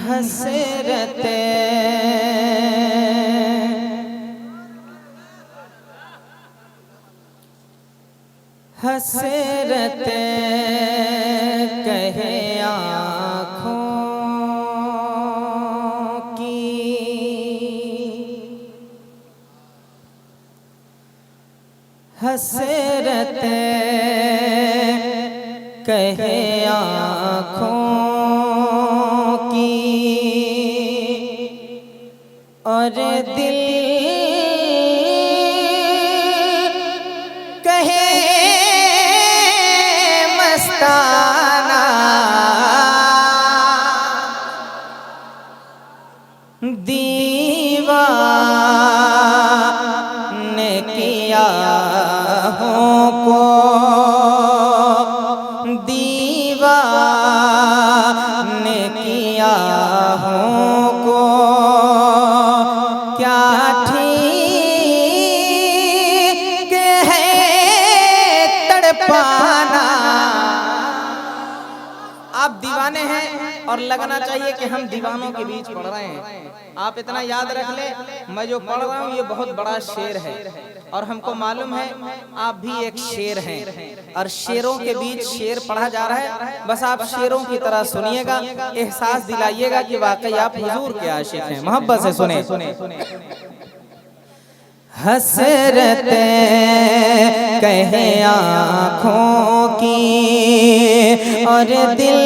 हसरते हसरते कहे आँखों की, हसरते कहे आँखों की, और दिल कहे मस्ताना। दीवाने किया को, दीवाने किया को, क्या ठीक है तड़पाना। आप दीवाने हैं और लगना चाहिए कि हम दीवानों के बीच पढ़ रहे हैं। आप इतना याद रख ले, मैं जो पढ़ रहा हूँ ये बहुत बड़ा शेर है और हमको मालूम है आप भी एक शेर हैं और शेरों के बीच शेर पढ़ा जा रहा है। बस आप शेरों की तरह सुनिएगा, एहसास दिलाइएगा कि वाकई आप हुजूर के आशिक हैं। मोहब्बत से सुने। हसरते कहे आँखों की, और दिल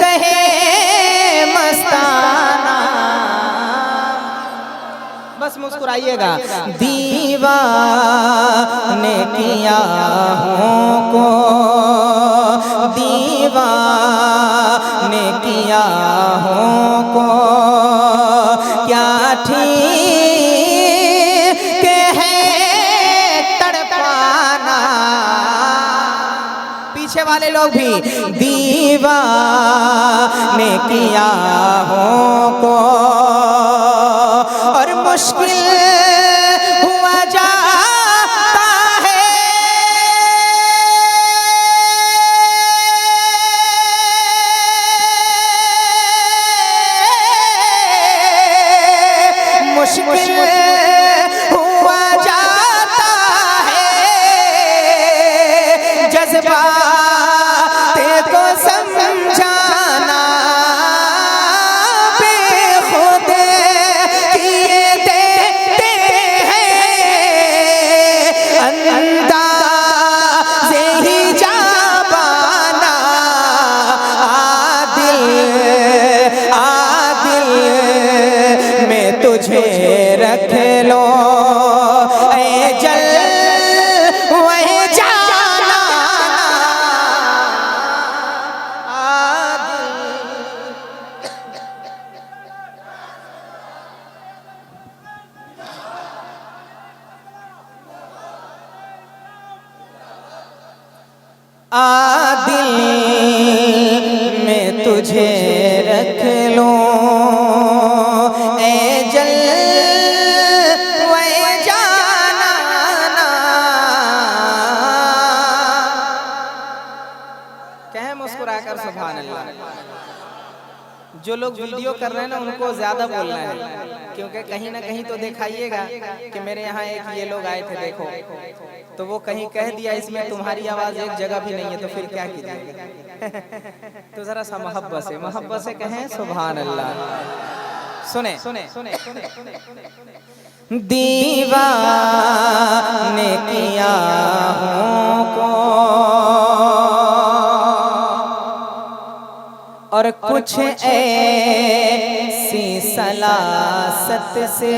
कहे मस्ताना। बस मुस्कुराइएगा। दीवाने किया को, दीवाने किया को, क्या ठीक है तड़पाना। पीछे वाले लोग भी दीवाने किया को, और मुश्किल हुआ जाता है मुश्किल हुआ जाता है जज्बात को समझाना। बेखुद किए देते हैं अंदाज़े ही जाबाना। आदिल आदिल में तुझे रख लो, ऐ जल वही जाना। आदिल में तुझे रख लो, ऐ जल वही जाना। कहें मुस्कुराकर सुभान अल्लाह। जो लोग वीडियो कर रहे हैं ना उनको ज्यादा बोलना है, क्योंकि कहीं ना कहीं तो दिखाइएगा कि मेरे यहाँ एक ये लोग आए थे देखो, तो वो कहीं कह दिया इसमें तुम्हारी आवाज एक जगह भी नहीं है, तो फिर क्या कीजिएगा। तो जरा सा मोहब्बत से कहें सुभान अल्लाह। सुने दीवाने किया को, और कुछ ऐसी सलासत से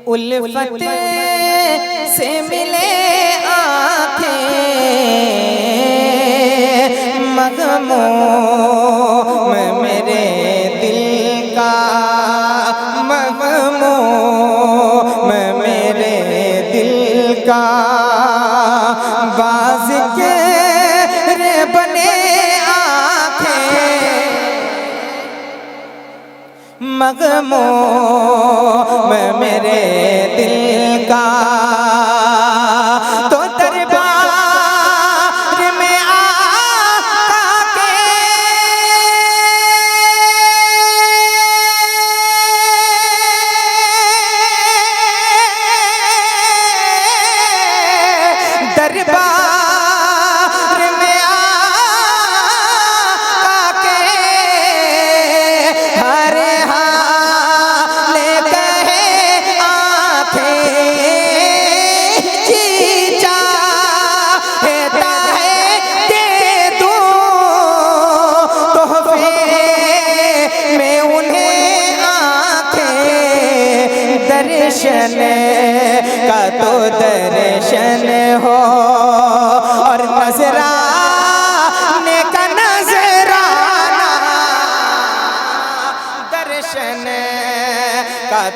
उल्फत से मिले आँखें, मग़मूम मेरे दिल का, मग़मूम मेरे दिल का, बाज़ के रे बने मग़मूम मेरे दिल का। तो दरबार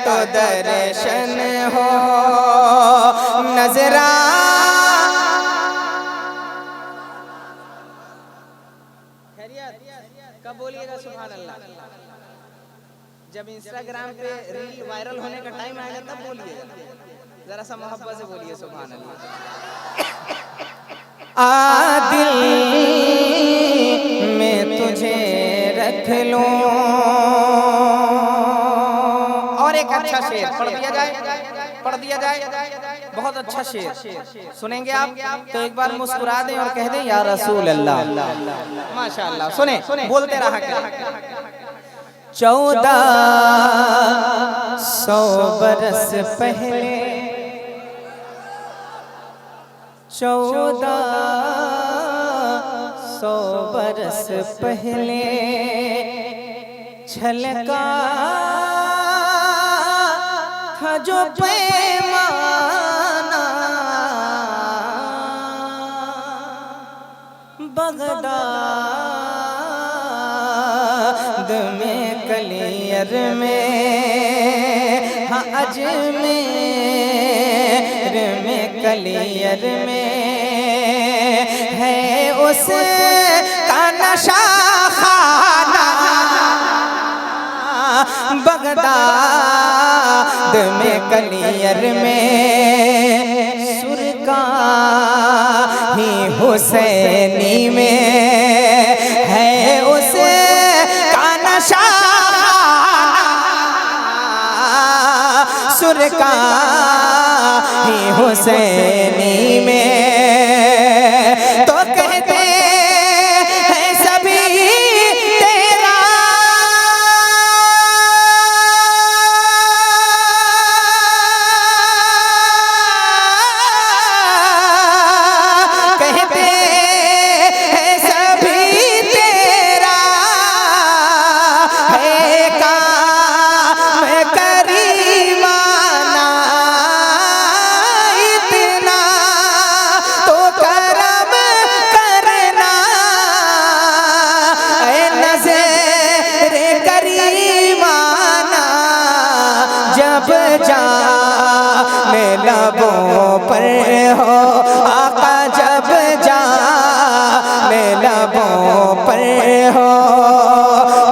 तो दर्शन हो नजरा। कब बोलिएगा सुभान अल्लाह? जब इंस्टाग्राम पे रील वायरल होने का टाइम आएगा तब बोलिएगा। जरा सा मोहब्बत से बोलिए सुभान अल्लाह। दिल में तुझे रख लूं। और एक अच्छा शेर पढ़ दिया जाए, पढ़ दिया जाए। बहुत अच्छा शेर सुनेंगे आप तो एक बार मुस्कुरा दें और कह दें या रसूल अल्लाह। माशाअल्लाह। सुने बोलते रहा करें। 1400 बरस पहले, 1400 बरस पहले छलका था जो पैमाना, बगदाद में कलियर में, हाँ अजमेर में कलियर में है उस का नशा खाना। बगदाद में कलियर में सुरका ही हुसैनी में है उस का नशा। सुरका ही हुसैनी में तो कहते हैं सभी तेरा कहते हैं सभी तेरा है काम करीमाना। इतना तो करम करना ऐ नज़र करीमाना। जब जान लबों पर हो आका, जब जान लबों पर हो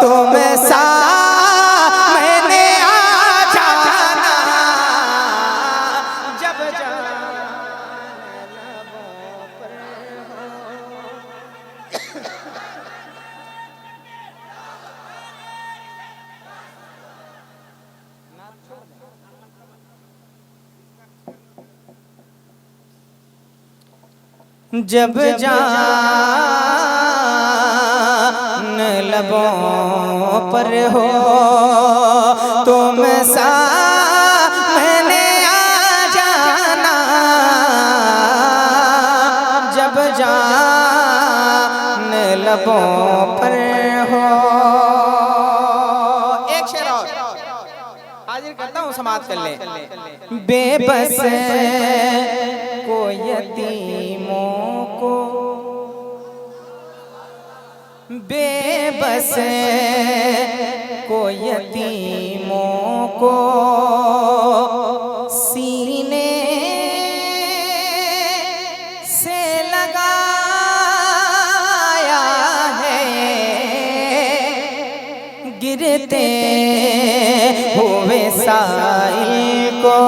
तुम सामने आ जाना। जब जान लबों पर हो। जब जान लबों पर हो तुम सामने आ जाना। जब जान लबों पर हो। एक शेर और हाजिर करता हूँ, समाप्त कर ले। बेबस को यतीमों को, बेबस को यतीमों को सीने से लगाया है। गिरते हुए साइल को,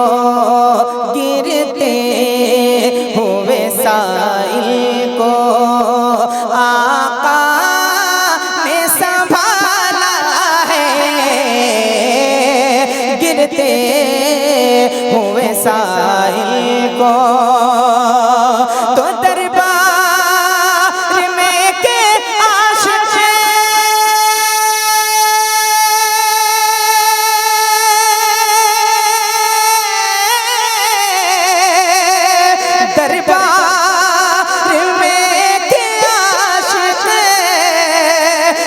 गिरते हुए साइल को आका ने संभाला है। गिरते हुए साइल को तो दरबार में के आशिक दरबार में के आशिक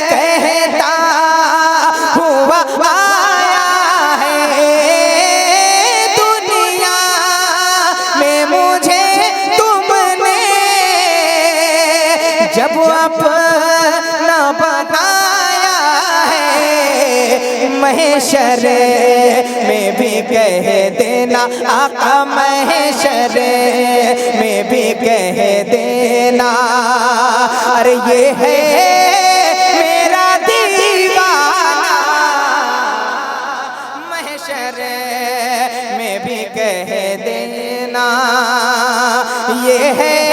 कहता हुआ आया है। दुनिया में मुझे तुमने जब अपना बनाया है। महशर में भी कह देना आका महशर में भी कह देना, अरे ये है मेरा दीवाना, महशर में भी कह देना ये है